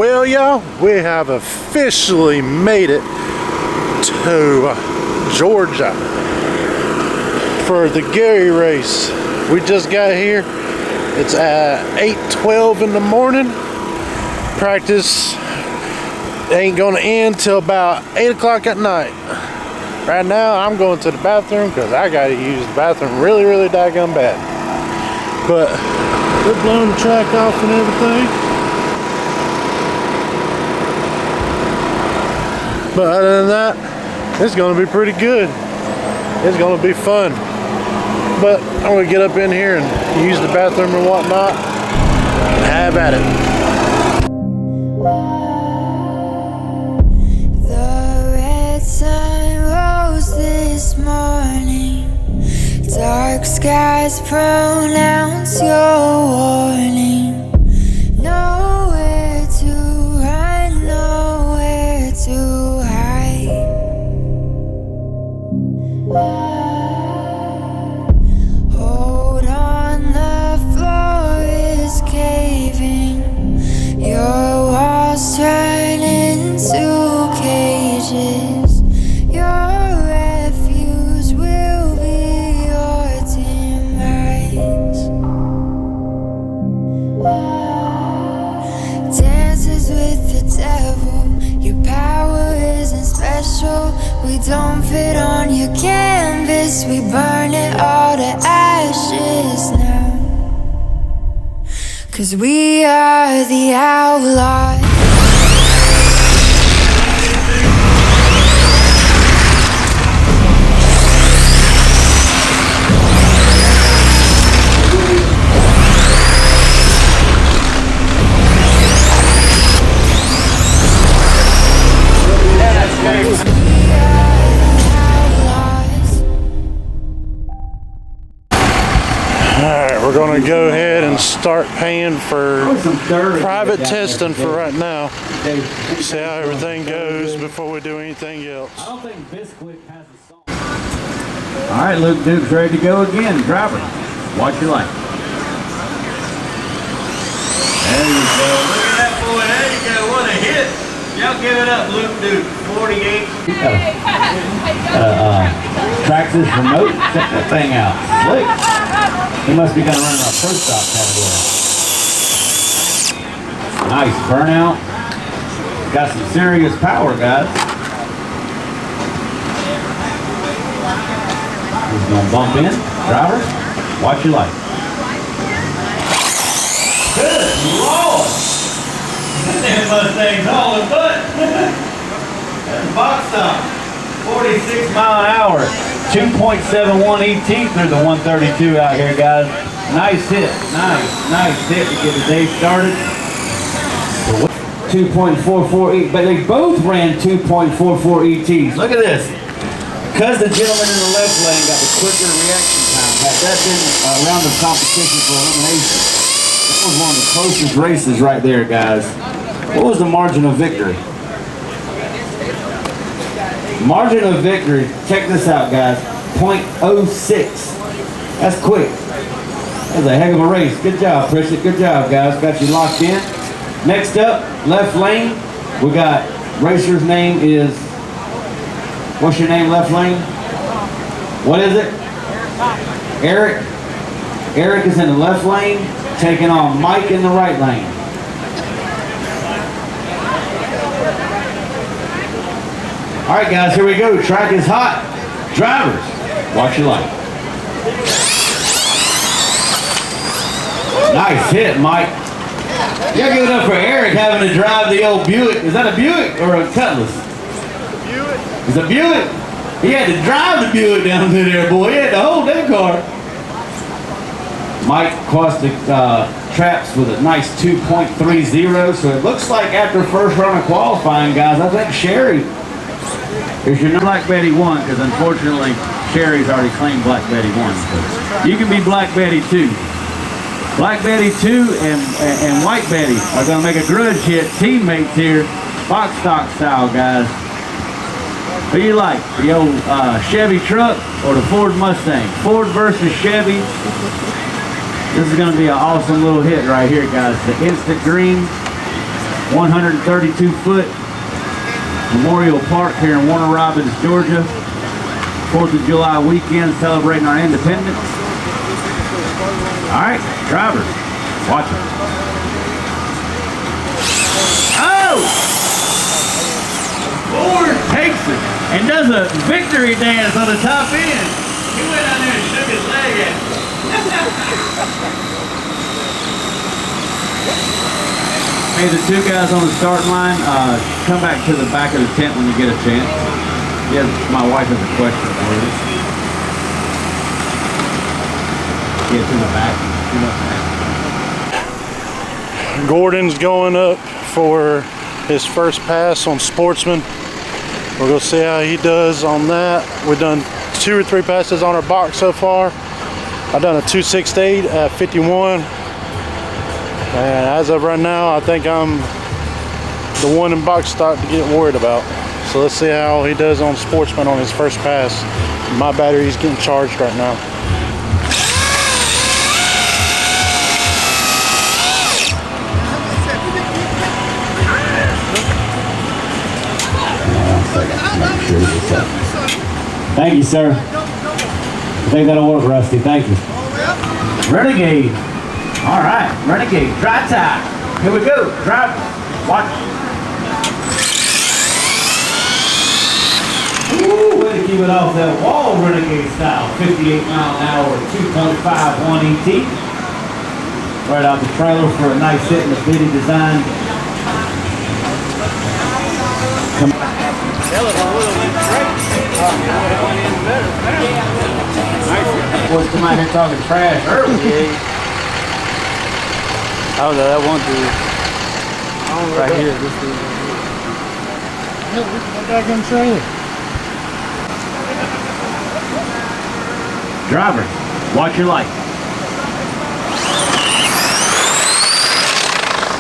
Well, y'all, we have officially made it to Georgia for the Gary race. We just got here. It's at 8:12 in the morning. Practice ain't gonna end till about 8 o'clock at night. Right now, I'm going to the bathroom because I gotta use the bathroom really daggone bad. But we're blowing the track off and everything. But other than that, it's gonna be pretty good. It's gonna be fun. But I'm gonna get up in here and use the bathroom and whatnot. Have at it. This morning, dark skies pronounce your warning. Nowhere to run, nowhere to hide. Hold on, the floor is caving. Your walls turn into cages. Your we don't fit on your canvas. We burn it all to ashes now. 'Cause we are the outlaws. We're going to go ahead and start paying for private testing for right now. See how everything goes before we do anything else. I don't think Bisquick has a song. All right, Luke Duke's ready to go again. Driver, watch your light. There you go. Look at that boy. There you go. What a hit. Y'all give it up, Luke Duke. 48. Traxxas remote. Check that thing out. Slick. He must be kind of running our first stop category. Nice burnout. Got some serious power, guys. He's gonna bump in. Driver, watch your light. Good Lord! That Mustang's hauling butt. That's box stop. 46 mile an hour. 2.71 ET through the 132 out here, guys. Nice hit. Nice hit to get the day started. 2.44 ET, but they both ran 2.44 ETs. Look at this. Because the gentleman in the left lane got the quicker reaction time, had that been a round of competition for elimination, that was one of the closest races right there, guys. What was the margin of victory? Margin of victory, check this out, guys, 0.06. That's quick. That was a heck of a race. Good job, Pritchett. Good job, guys. Got you locked in. Next up, left lane, we got, racer's name is, what's your name, left lane? What is it? Eric. Eric is in the left lane, taking on Mike in the right lane. All right, guys, here we go. Track is hot. Drivers, watch your light. Nice hit, Mike. Y'all give it up for Eric having to drive the old Buick. Is that a Buick or a Cutlass? Buick. It's a Buick. He had to drive the Buick down through there, boy. He had to hold that car. Mike crossed the traps with a nice 2.30, so it looks like after first run of qualifying, guys, I think Sherry is your Black Betty 1, because unfortunately Sherry's already claimed Black Betty 1. You can be Black Betty 2. Black Betty 2 and White Betty are going to make a grudge hit. Teammates here, box stock style, guys. Who you like, the old Chevy truck or the Ford Mustang? Ford versus Chevy. This is going to be an awesome little hit right here, guys. The instant green. 132-foot Memorial Park here in Warner Robins, Georgia. 4th of July weekend, celebrating our independence. All right, drivers, watch it. Oh! Ford takes it and does a victory dance on the top end. He went out there and shook his leg at it. Hey, the two guys on the starting line, come back to the back of the tent when you get a chance. Yeah, my wife has a question for you. Get to the back. Gordon's going up for his first pass on Sportsman. We're going to see how he does on that. We've done 2 or 3 passes on our box so far. I've done a 268 at 51. And as of right now, I think I'm the one in box stock to get worried about. So let's see how he does on Sportsman on his first pass. My battery's getting charged right now. Thank you, sir. I think that'll work, Rusty. Thank you. Renegade. All right, Renegade. Dry tie. Here we go. Drive. Watch. Ooh, way to keep it off that wall, Renegade style. 58 mile an hour, 2.51 ET. Right out the trailer for a nice hit in the bitty design. Come on. Boys come out here talking trash early. I was that one dude right here. This dude. Yeah, look at that goddamn trailer. Driver, watch your light.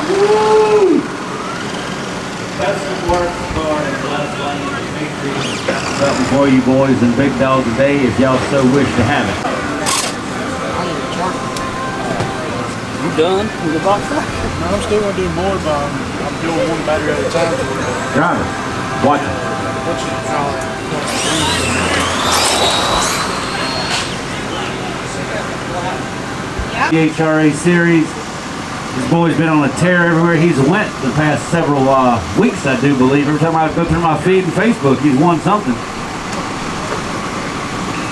Woo! Best of work for something for you boys and Big Dog today if y'all so wish to have it. You done with the box? No, I'm still going to do more, but I'm doing one battery at a time. Driver, watch it. The HRA series. This boy's been on a tear everywhere he's went the past several weeks, I do believe. Every time I go through my feed and Facebook, he's won something.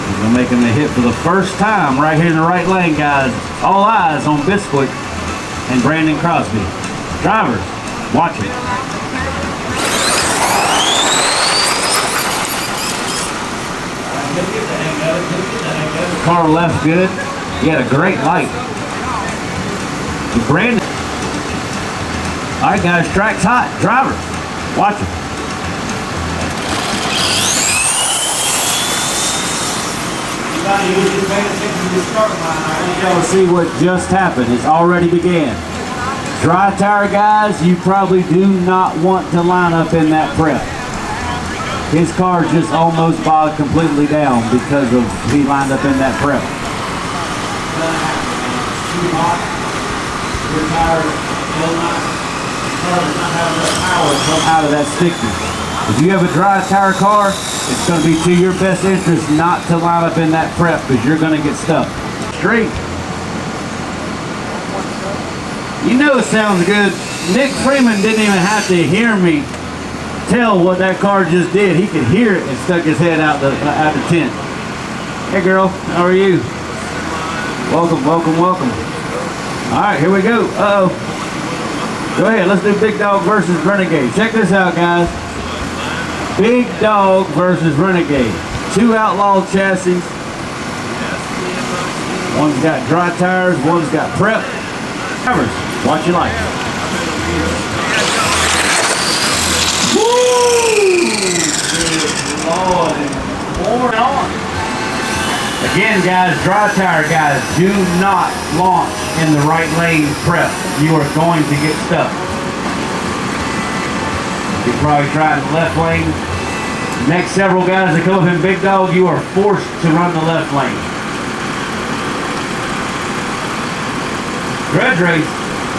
He's going to make him a hit for the first time right here in the right lane, guys. All eyes on Bisquick and Brandon Crosby. Drivers, watch it. Car left good. He had a great light. Brandon. All right, guys, track's hot. Driver, watch it. Everybody who's just paying attention to the start line, I want y'all to see what just happened. It's already began. Dry tire guys, you probably do not want to line up in that prep. His car just almost bogged completely down because of he lined up in that prep. Too hot. Your tire will not have enough power to come out of that sticker. If you have a dry tire car, it's going to be to your best interest not to line up in that prep because you're going to get stuck. Straight. You know it sounds good. Nick Freeman didn't even have to hear me tell what that car just did. He could hear it and stuck his head out the tent. Hey girl, how are you? Welcome, welcome, welcome. All right, here we go. Uh-oh. Go ahead, let's do Big Dog versus Renegade. Check this out, guys. Big Dog versus Renegade. 2 outlaw chassis. One's got dry tires, one's got prep. Drivers, watch your light. Woo! Good Lord, more on. Again, guys, dry tire guys, do not launch in the right lane prep. You are going to get stuck. You're probably trying the left lane. Next several guys that come up in Big Dog, you are forced to run the left lane. Grudge race,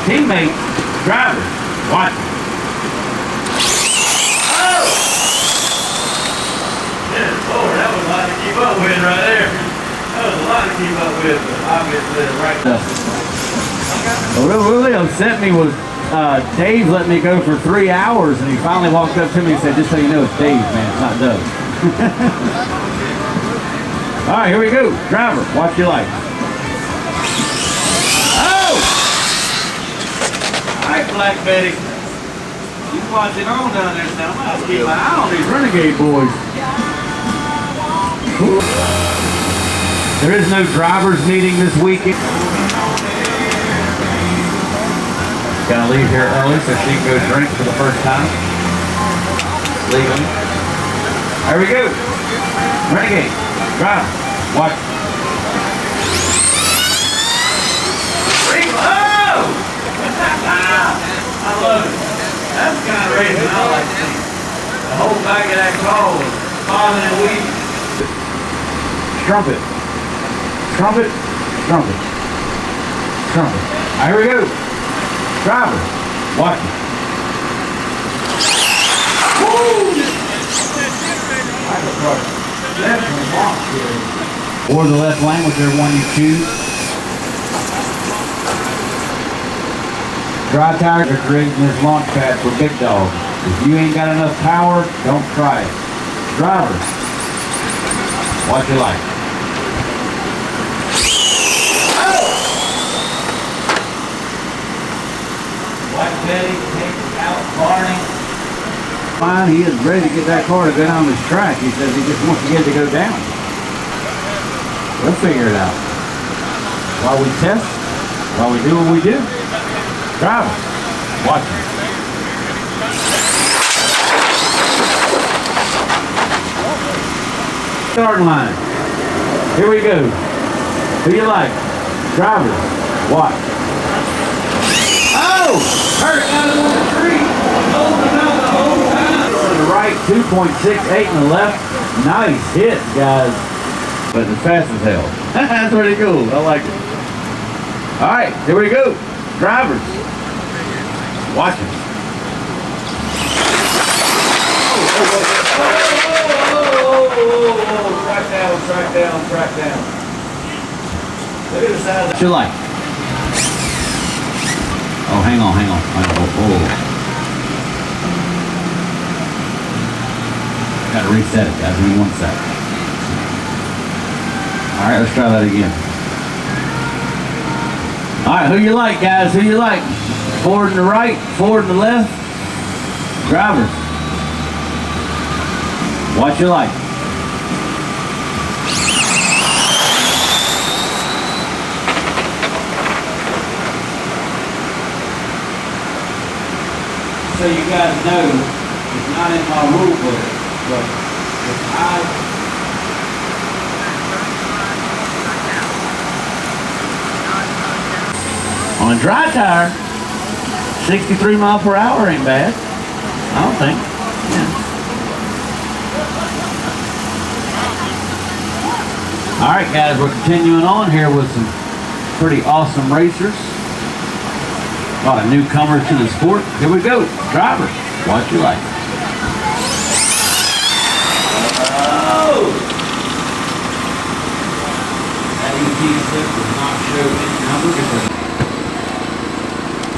teammate, driver, watch it. with right there. That was a lot to keep up with, but obviously the right stuff. What really upset me was Dave let me go for 3 hours, and he finally walked up to me and said, just so you know, it's Dave, man, it's not Doug. All right, here we go. Driver, watch your light. Oh! All right, Black Betty. You watching on down there now. I'm going to have to keep my eye on these Renegade boys. There is no drivers meeting this weekend. Gonna leave here early so she can go drink for the first time. Leaving. There we go. Renegade. Drive. Watch. Oh! I love it. That's the kind of racing I like to see. The whole back of that car was bobbing and weaving. Trumpet. Trumpet. Trumpet. Trumpet. Here we go. Driver. Watch it. Or the left lane, whichever one you choose. Dry tires are creating this launch pad for big dogs. If you ain't got enough power, don't try it. Driver, watch your light. Black Betty takes out Barney. Fine, he is ready to get that car to go down this track. He says he just wants to get it to go down. We'll figure it out. While we test, while we do what we do. Driver, watch it. Starting line. Here we go. Who you like? Driver, watch. Oh! Hurt out of the tree. Holding out the whole time. To the right, 2.68 and the left. Nice hit, guys. But it's fast as hell. That's pretty cool. I like it. All right, here we go. Drivers, watch it. Track down, track down, track down. Look at the side of that. What you like? Oh, hang on, hang on. Oh. Gotta reset it, guys. Give me 1 sec. All right, let's try that again. All right, who you like, guys? Who you like? Forward and the right, forward and the left. Drivers, watch your light. So you guys know, it's not in my rule book, but if on a dry tire, 63 mile per hour ain't bad. I don't think. Yeah. All right, guys, we're continuing on here with some pretty awesome racers. A lot of newcomers to the sport. Here we go. Drivers, watch your light. Oh! That ET slip does not show any number because.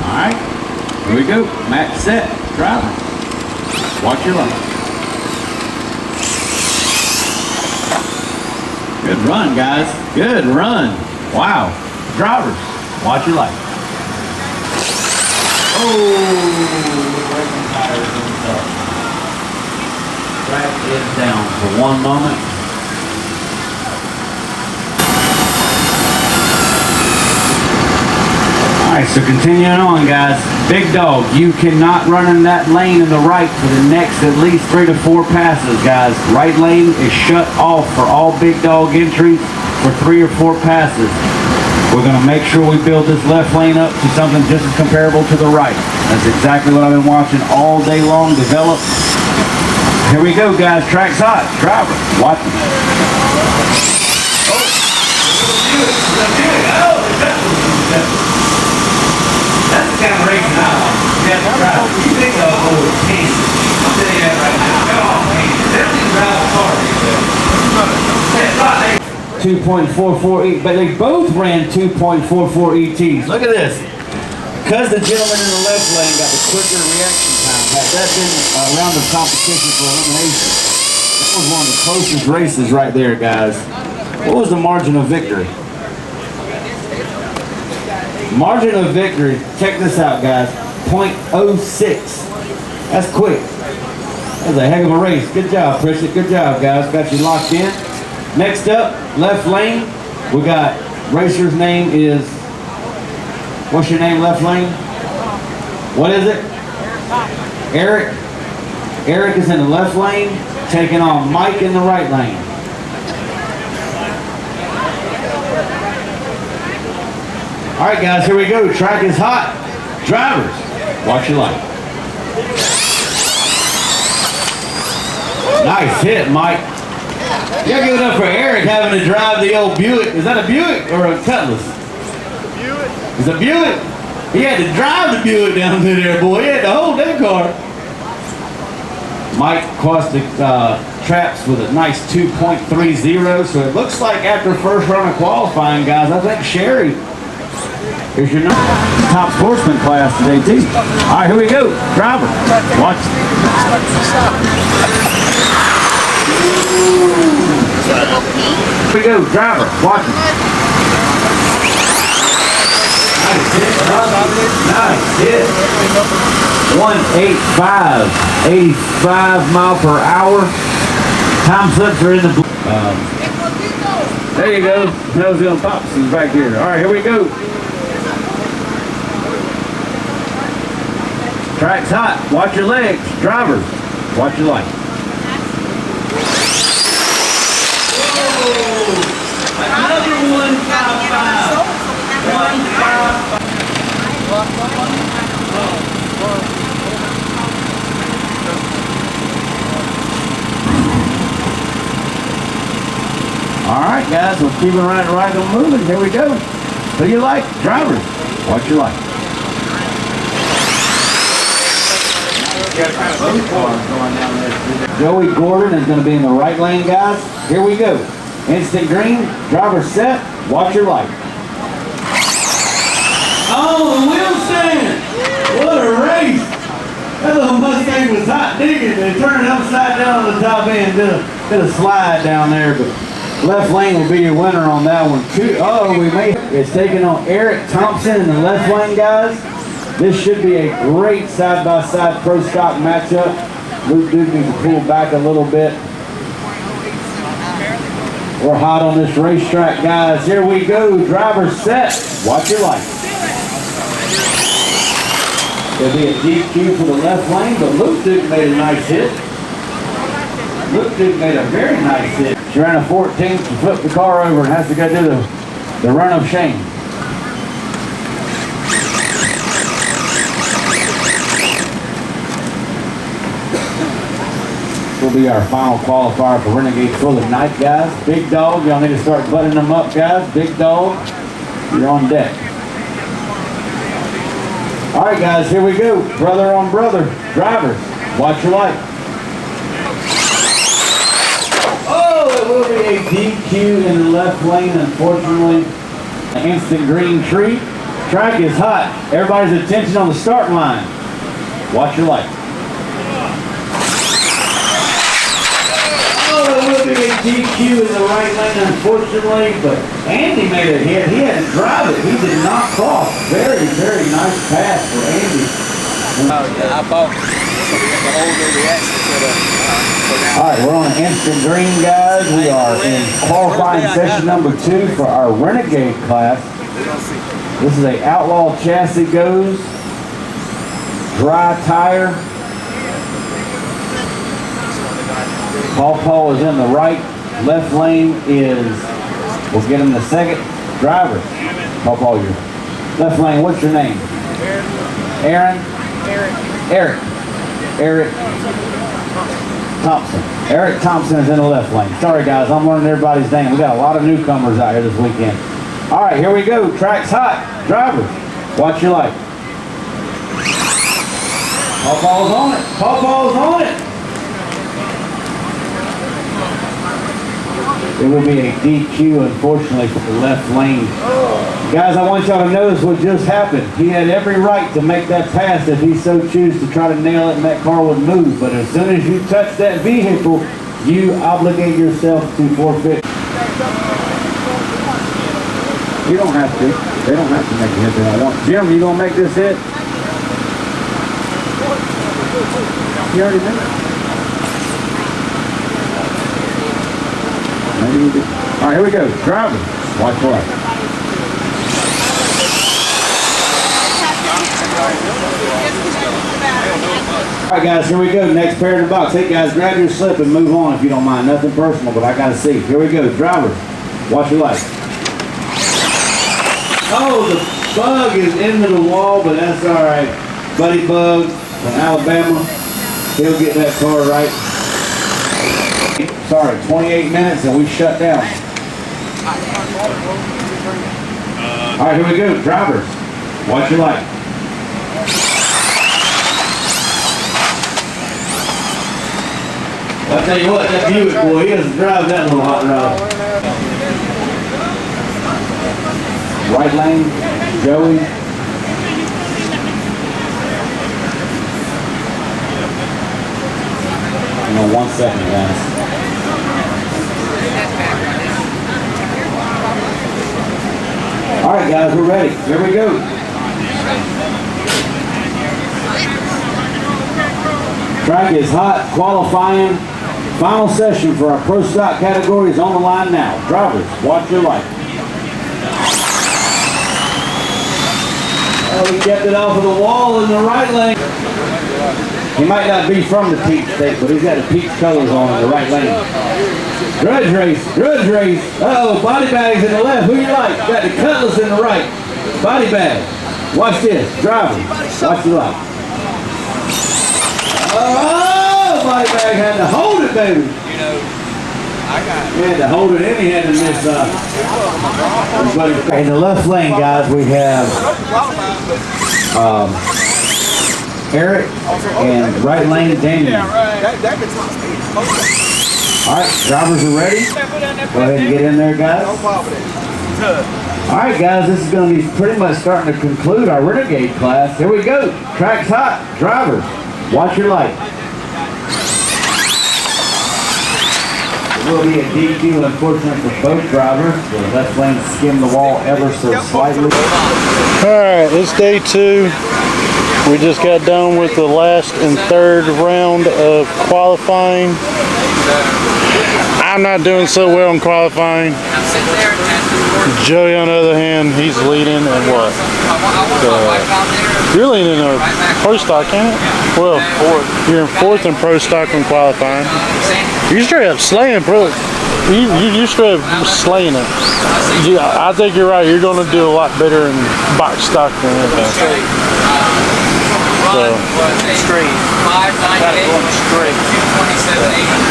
All right, here we go. Match set. Driver, watch your light. Good run, guys. Good run. Wow. Drivers, watch your light. Oh, braking tires on top. Track is down for 1 moment. Alright, so continuing on, guys. Big dog, you cannot run in that lane in the right for the next at least 3 to 4 passes, guys. Right lane is shut off for all big dog entries for 3 or 4 passes. We're going to make sure we build this left lane up to something just as comparable to the right. That's exactly what I've been watching all day long develop. Here we go, guys. Track's hot. Driver, watch it. That's the kind of racing I like. You have to drive. You think of over 10. I'm telling you that right now. Come on, man. They don't even drive a car. That's right. 2.44 ET, but they both ran 2.44 ETs. Look at this. Because the gentleman in the left lane got the quicker reaction time, had that been a round of competition for elimination, that was one of the closest races right there, guys. What was the margin of victory? Margin of victory, check this out, guys, 0.06. That's quick. That was a heck of a race. Good job, Pritchett. Good job, guys. Got you locked in. Next up, left lane, we got, racer's name is, what's your name, left lane? What is it? Eric. Eric is in the left lane, taking on Mike in the right lane. All right, guys, here we go. Track is hot. Drivers, watch your light. Nice hit, Mike. You gotta give it up for Eric having to drive the old Buick. Is that a Buick or a Cutlass? Buick. It's a Buick. He had to drive the Buick down through there, boy. He had to hold that car. Mike crossed the traps with a nice 2.30, so it looks like after first round of qualifying, guys, I think Sherry is your top sportsman class today, too. All right, here we go. Driver, watch. Here we go, driver, watch him. Nice hit, nice hit. 185, 85 mile per hour. Time slips are in the there you go. Nose on pops. He's back here. All right, here we go. Track's hot. Watch your legs. Drivers, watch your light. Another 155. 155. All right, guys, we're keeping right on moving. Here we go. Who you like? Drivers, watch your light. Joey Gordon is going to be in the right lane, guys. Here we go. Instant green, driver set, watch your light. Oh, the wheel stand! What a race! That little Mustang was hot digging. They turned it upside down on the top end, did a slide down there, but left lane will be your winner on that one. It's taking on Eric Thompson in the left lane, guys. This should be a great side-by-side pro stock matchup. Luke Duke needs to pull back a little bit. We're hot on this racetrack, guys. Here we go. Driver set. Watch your light. There'll be a DQ for the left lane, but Luke Duke made a nice hit. Luke Duke made a very nice hit. She ran a 14th to flip the car over and has to go do the run of shame. Will be our final qualifier for Renegade for the night, guys. Big Dog, y'all need to start buttoning them up, guys. Big Dog, you're on deck. All right, guys, here we go. Brother on brother. Drivers, watch your light. Oh, it will be a DQ in the left lane, unfortunately. An instant green tree. Track is hot. Everybody's attention on the start line. Watch your light. It will be a DQ in the right lane, unfortunately, but Andy made a hit. He had to drive it. He did not cross. Very, very nice pass for Andy. I bought the whole new reaction to the. All right, we're on an instant green, guys. We are in qualifying session number 2 for our Renegade class. This is a outlaw chassis goes, dry tire. Paul is in the right. Left lane is, we'll get him the second. Driver. Paul, your left lane, what's your name? Aaron? Eric Thompson. Eric Thompson is in the left lane. Sorry, guys, I'm learning everybody's name. We got a lot of newcomers out here this weekend. All right, here we go. Track's hot. Drivers, watch your light. Paul's on it. Paul's on it. It will be a DQ, unfortunately, for the left lane. Guys, I want y'all to notice what just happened. He had every right to make that pass if he so choose to try to nail it and that car would move. But as soon as you touch that vehicle, you obligate yourself to forfeit. You don't have to. They don't have to make a hit they don't want. Jim, you gonna make this hit? You already did it. Maybe you did. All right, here we go. Driver, watch right. All right, guys, here we go. Next pair in the box. Hey, guys, grab your slip and move on if you don't mind. Nothing personal, but I got to see. Here we go. Driver, watch your light. Oh, the bug is into the wall, but that's all right. Buddy Bug from Alabama, he'll get that car right. Sorry, 28 minutes and we shut down. All right, here we go. Drivers, watch your light. I'll tell you what, that Buick boy, he doesn't drive that little hot rod. Right lane, Joey. Hang on 1 second, guys. All right, guys, we're ready. Here we go. Track is hot, qualifying. Final session for our Pro Stock category is on the line now. Drivers, watch your light. Oh, he kept it off of the wall in the right lane. He might not be from the Peach State, but he's got the peach colors on in the right lane. Grudge race, grudge race. Uh-oh, body bags in the left. Who you like? Got the Cutlass in the right. Body bag. Watch this. Driver, watch your light. Oh, body bag had to hold it, baby. You know, I got. He had to hold it in. He had to miss. In the left lane, guys, we have Eric and right lane Daniel. All right, drivers are ready. Go ahead and get in there, guys. All right, guys, this is going to be pretty much starting to conclude our Renegade class. Here we go. Track's hot. Drivers, watch your light. It will be a DQ, unfortunately, for both drivers. The left lane skimmed the wall ever so slightly. All right, it's day 2. We just got done with the last and third round of qualifying. I'm not doing so well in qualifying. Joey, on the other hand, he's leading in what? You're leading in a Pro Stock, ain't it? Well, you're in 4th in Pro Stock in qualifying. You straight up slaying Pro. You straight up slaying it. I think you're right. You're going to do a lot better in box stock than anything. So.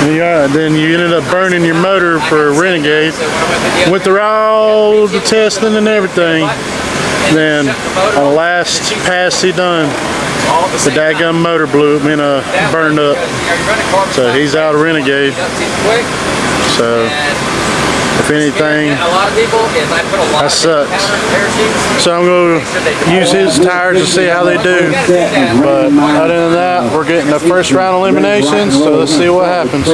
Yeah, then you ended up burning your motor for Renegade. Went through all the testing and everything. Then on the last pass he done, the dadgum motor burned up. So he's out of Renegade. So if anything, that sucks. So I'm going to use his tires to see how they do. But other than that, we're getting the first round eliminations, so let's see what happens.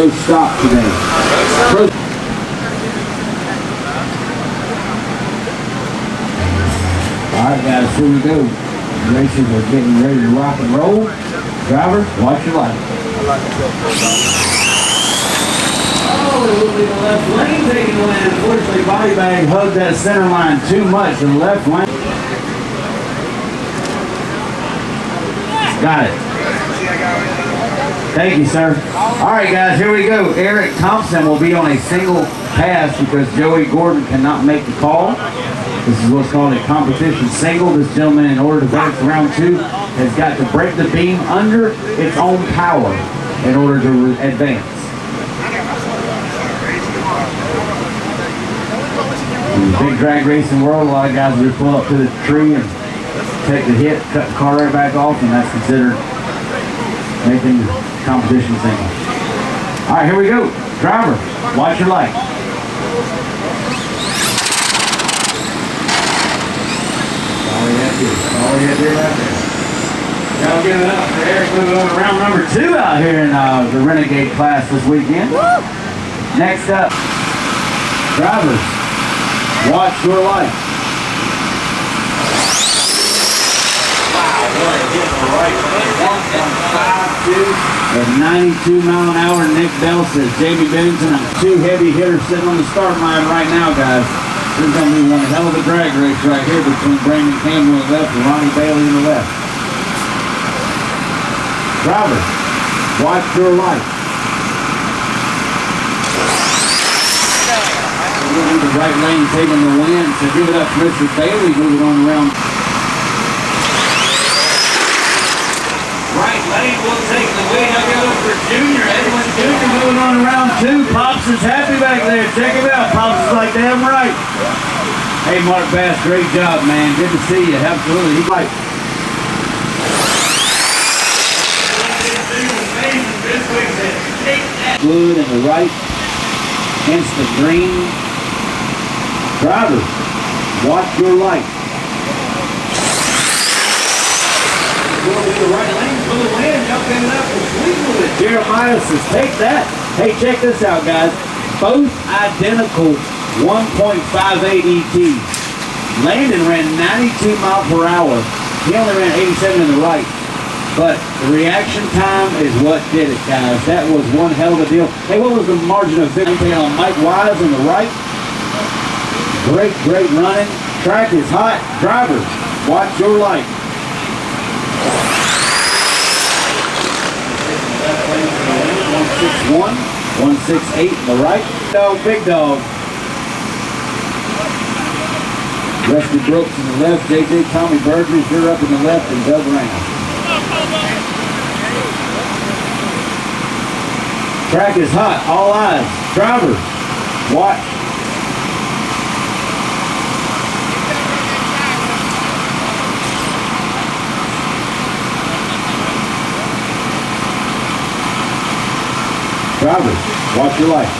Alright guys, here we go. Racers are getting ready to rock and roll. Drivers, watch your light. Oh, it will be the left lane taking the land. Unfortunately, body bag hugged that center line too much in the left lane. Got it. Thank you, sir. Alright guys, here we go. Eric Thompson will be on a single pass because Joey Gordon cannot make the call. This is what's called a competition single. This gentleman, in order to advance to round 2, has got to break the beam under its own power in order to advance. In the big drag racing world, a lot of guys will pull up to the tree and take the hit, cut the car right back off, and that's considered making the competition single. All right, here we go. Driver, watch your light. All we had to do right there. Y'all give it up for Eric moving on to round number 2 out here in the Renegade class this weekend. Next up, drivers, watch your life. Wow, what a hit for right. 1.52 at 92 mile an hour. Nick Bell says Jamie Bennington, two heavy hitters sitting on the start line right now, guys. This is going to be one hell of a drag race right here between Brandon Campbell on the left and Ronnie Bailey on the left. Drivers, watch your light. The right lane taking the win, so give it up to Mr. Bailey moving on around. Right lane will take the win. I'll give it up for Junior. Edwin Junior moving on around 2. Pops is happy back there. Check him out. Pops is like, damn right. Hey, Mark Bass, great job, man. Good to see you. Absolutely. He's like, good and the right, instant green. Drivers, watch your light. Going to the right lane for the win, jumping it up and sweeping with it. Jeremiah says, take that. Hey, check this out, guys. Both identical 1.58 ETs. Landon ran 92 miles per hour. He only ran 87 in the right. But the reaction time is what did it, guys. That was one hell of a deal. Hey, what was the margin of victory on Mike Wise on the right? Great, great running. Track is hot. Drivers, watch your light. 161, 168 on the right. Dog, big dog. Rusty Brooks in the left. JJ Tommy Burgess, you're up in the left, and Doug Ramos. Track is hot. All eyes. Drivers, watch. Drivers, watch your light.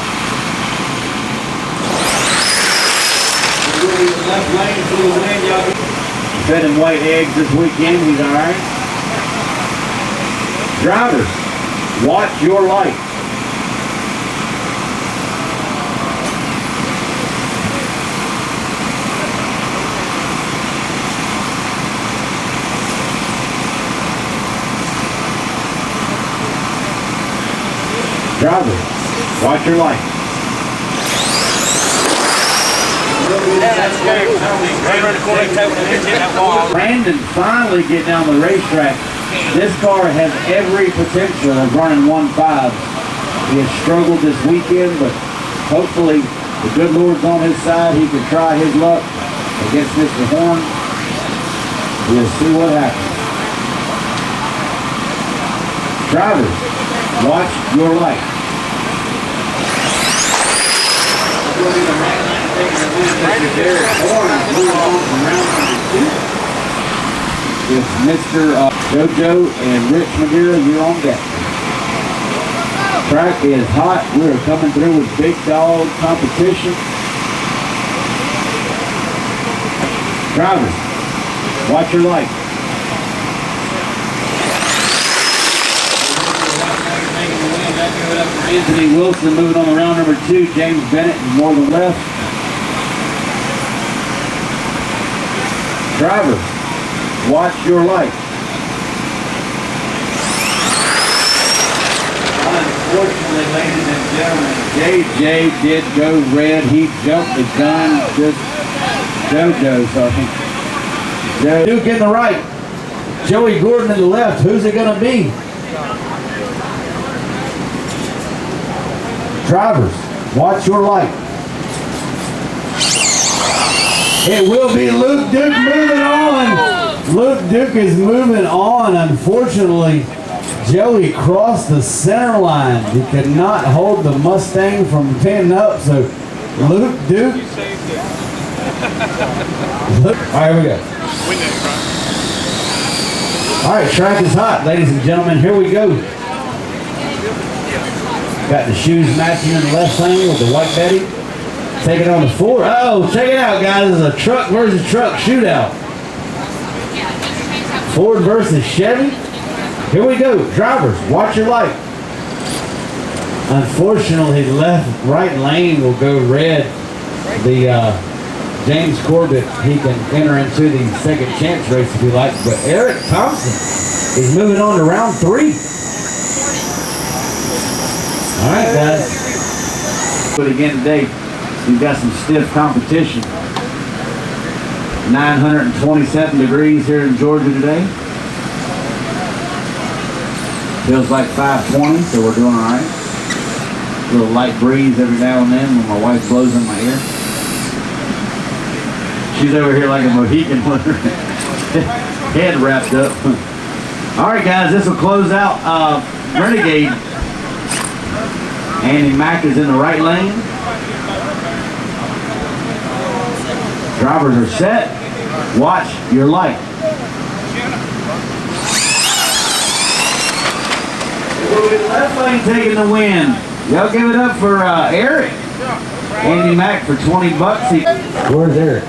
Left lane for the win, y'all. Fed him white eggs this weekend. He's all right. Drivers, watch your light. Drivers, watch your light. Brandon finally getting down the racetrack. This car has every potential of running 1.5. He has struggled this weekend, but hopefully the good Lord's on his side. He can try his luck against Mr. Horn. We'll see what happens. Drivers, watch your light. With Mr. JoJo and Rich Madeira, you're on deck. Track is hot. We're coming through with big dog competition. Drivers, watch your light. Anthony Wilson moving on to round number 2. James Bennett more to the left. Drivers, watch your light. Unfortunately, ladies and gentlemen, JJ did go red. He jumped the gun. Just JoJo, so I think Duke in the right. Joey Gordon in the left. Who's it going to be? Drivers, watch your light. It will be Luke Duke moving on. Luke Duke is moving on. Unfortunately, Joey crossed the center line. He could not hold the Mustang from pinning up, so Luke Duke. All right, here we go. All right, track is hot, ladies and gentlemen. Here we go. Got the shoes matching in the left lane with the white Betty. Taking on the 4. Oh, check it out, guys. It's a truck versus truck shootout. Ford versus Chevy. Here we go. Drivers, watch your light. Unfortunately, left right lane will go red. The James Corbett, he can enter into the second chance race if he likes. But Eric Thompson is moving on to round 3. All right, guys. But again today, we've got some stiff competition. 927 degrees here in Georgia today. Feels like 520, so we're doing all right. A little light breeze every now and then when my wife blows in my ear. She's over here like a Mohican with her head wrapped up. All right, guys, this will close out Renegade. Andy Mack is in the right lane. Drivers are set. Watch your light. We'll be left lane taking the win. Y'all give it up for Eric. Andy Mack for $20. Where's Eric?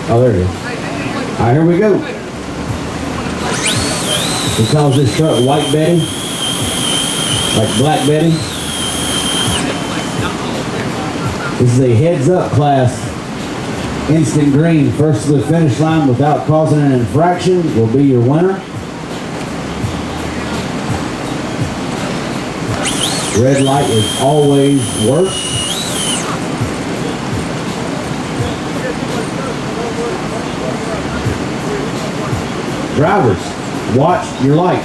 Oh, there it is. All right, here we go. He calls this truck White Betty, like Black Betty. This is a heads-up class. Instant green, first to the finish line without causing an infraction will be your winner. Red light is always worse. Drivers, watch your light.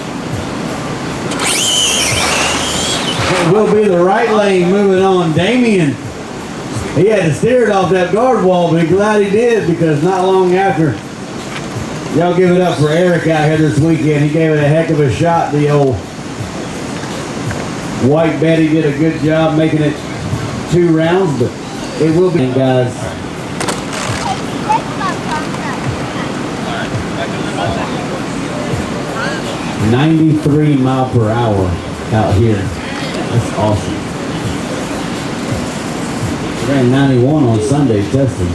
It will be the right lane moving on. Damien, he had to steer it off that guard wall, but he's glad he did because not long after, y'all give it up for Eric out here this weekend. He gave it a heck of a shot. The old White Betty did a good job making it 2 rounds, but it will be, guys. $93 miles per hour out here. That's awesome. Ran 91 on Sunday testing.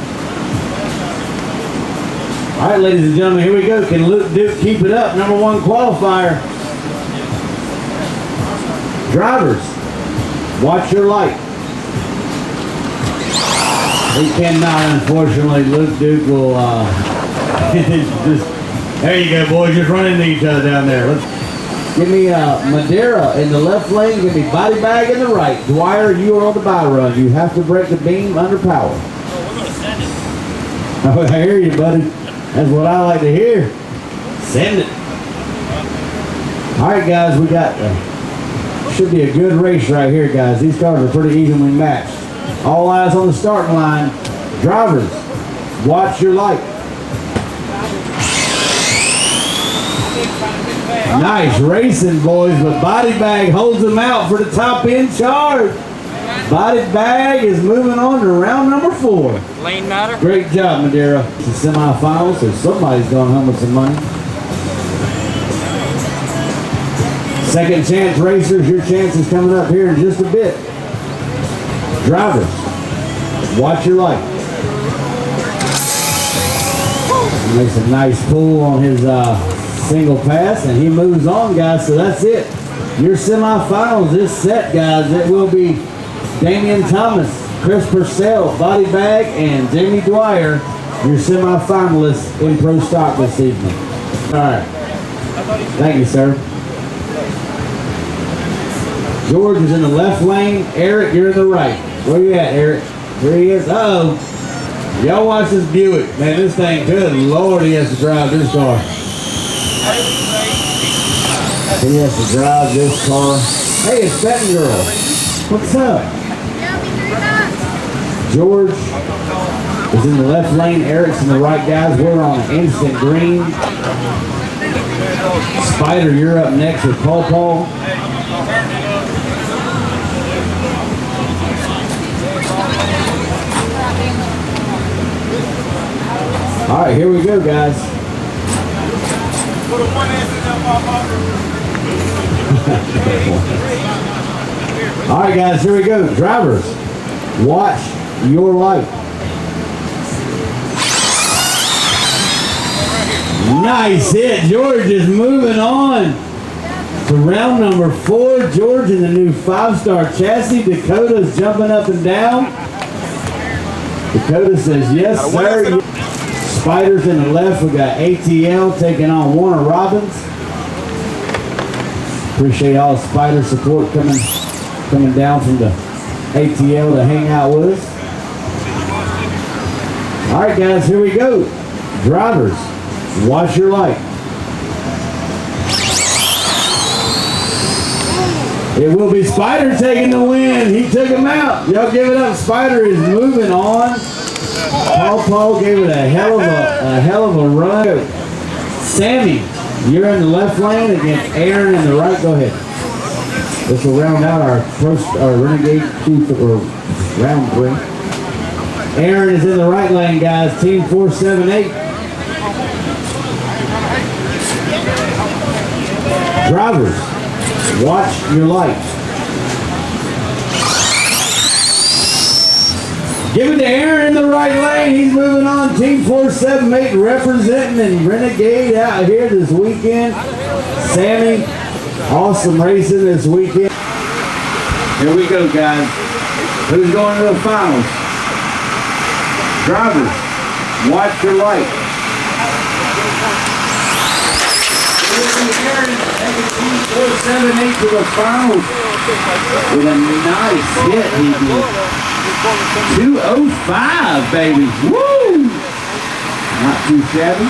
All right, ladies and gentlemen, here we go. Can Luke Duke keep it up? Number 1 qualifier. Drivers, watch your light. He cannot, unfortunately. Luke Duke will just, there you go, boys, just run into each other down there. Let's give me Madeira in the left lane. Give me Body Bag in the right. Dwyer, you are on the bye run. You have to break the beam under power. Oh, I hear you, buddy. That's what I like to hear. Send it. All right, guys, we got should be a good race right here, guys. These cars are pretty evenly matched. All eyes on the starting line. Drivers, watch your light. Nice racing, boys, but Body Bag holds them out for the top end charge. Body Bag is moving on to round number 4. Lane matter? Great job, Madeira. It's the semifinals, so somebody's going home with some money. Second chance racers, your chance is coming up here in just a bit. Drivers, watch your light. Makes a nice pull on his single pass, and he moves on, guys, so that's it. Your semifinals is set, guys. It will be Damian Thomas, Chris Purcell, Body Bag, and Jamie Dwyer, your semifinalists in Pro Stock this evening. All right. Thank you, sir. George is in the left lane. Eric, you're in the right. Where you at, Eric? There he is. Uh-oh. Y'all watch this Buick. Man, this thing, good Lord, he has to drive this car. He has to drive this car. Hey, it's Fettin' Girl. What's up? George is in the left lane. Eric's in the right, guys. We're on instant green. Spider, you're up next with Paul Paul. All right, here we go, guys. All right, guys, here we go. Drivers, watch your light. Nice hit. George is moving on to round number 4. George in the new 5-star chassis. Dakota's jumping up and down. Dakota says, yes, sir. Spiders in the left. We got ATL taking on Warner Robbins. Appreciate all the Spider support coming down from the ATL to hang out with us. All right, guys, here we go. Drivers, watch your light. It will be Spider taking the win. He took him out. Y'all give it up. Spider is moving on. Paul gave it a hell of a run. Sammy, you're in the left lane against Aaron in the right. Go ahead. This will round out our Renegade 2 for round 3. Aaron is in the right lane, guys. Team 478. Drivers, watch your light. Give it to Aaron in the right lane. He's moving on. Team 478 representing and Renegade out here this weekend. Sammy, awesome racing this weekend. Here we go, guys. Who's going to the finals? Drivers, watch your light. Aaron taking Team 478 to the finals with a nice hit. He did 205, baby. Woo! Not too shabby.